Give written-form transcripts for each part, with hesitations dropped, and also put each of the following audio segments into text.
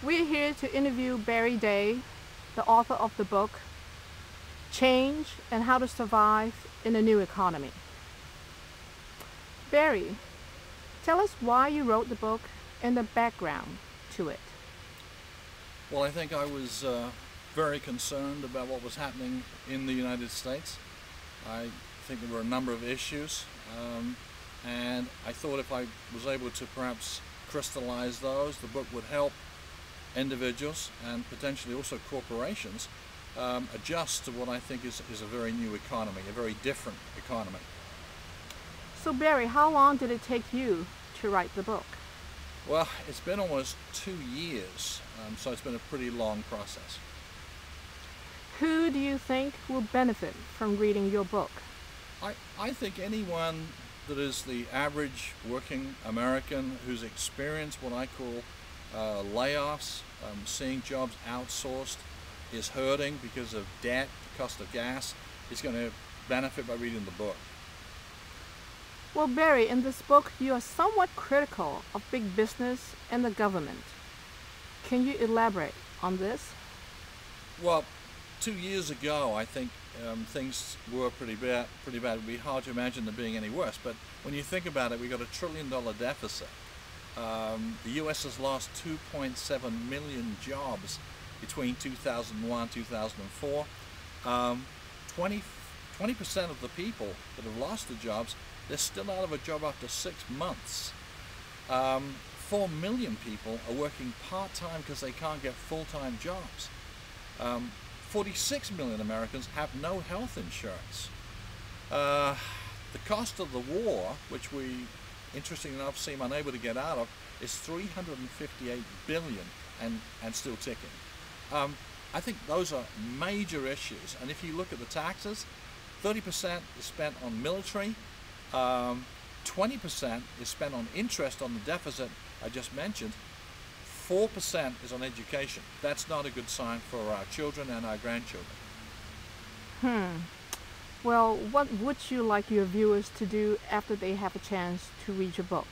We're here to interview Barry Day, the author of the book Change and How to Survive in a New Economy. Barry, tell us why you wrote the book and the background to it. Well, I think I was very concerned about what was happening in the United States. I think there were a number of issues, and I thought if I was able to perhaps crystallize those, the book would help individuals and potentially also corporations adjust to what I think is a very new economy, a very different economy. So Barry, how long did it take you to write the book? Well, it's been almost 2 years, so it's been a pretty long process. Who do you think will benefit from reading your book? I think anyone that is the average working American who's experienced what I call layoffs, seeing jobs outsourced, is hurting because of debt, the cost of gas, is going to benefit by reading the book. Well, Barry, in this book, you are somewhat critical of big business and the government. Can you elaborate on this? Well, 2 years ago, I think things were pretty bad. It would be hard to imagine them being any worse. But when you think about it, we got $1 trillion deficit. The U.S. has lost 2.7 million jobs between 2001 and 2004. 20% of the people that have lost their jobs, they're still out of a job after 6 months. 4 million people are working part-time because they can't get full-time jobs. 46 million Americans have no health insurance. The cost of the war, which we, interestingly enough, seem unable to get out of, is $358 billion and still ticking. I think those are major issues, and if you look at the taxes, 30% is spent on military, 20% is spent on interest on the deficit I just mentioned, 4% is on education. That's not a good sign for our children and our grandchildren. Well, what would you like your viewers to do after they have a chance to read your book?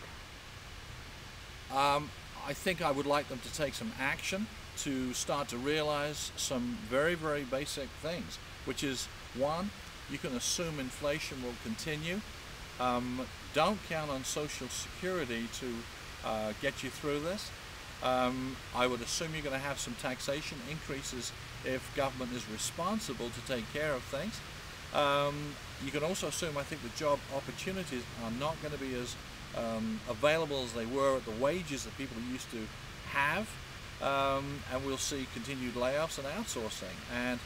I think I would like them to take some action to start to realize some very, very basic things, which is, one, you can assume inflation will continue. Don't count on Social Security to get you through this. I would assume you're going to have some taxation increases if government is responsible to take care of things. You can also assume, I think, the job opportunities are not going to be as available as they were at the wages that people used to have, and we'll see continued layoffs and outsourcing. And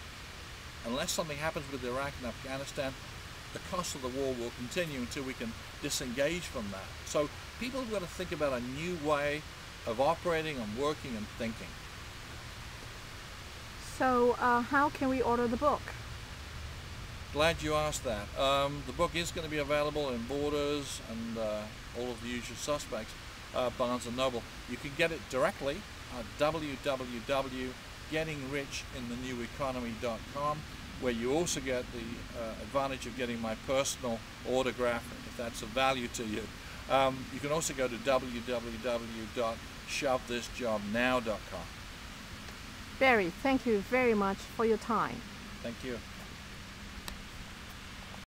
unless something happens with Iraq and Afghanistan, the cost of the war will continue until we can disengage from that. So people have got to think about a new way of operating and working and thinking. So how can we order the book? Glad you asked that. The book is going to be available in Borders and all of the usual suspects, Barnes & Noble. You can get it directly at www.gettingrichintheneweconomy.com, where you also get the advantage of getting my personal autograph, if that's of value to you. You can also go to www.shovethisjobnow.com. Barry, thank you very much for your time. Thank you.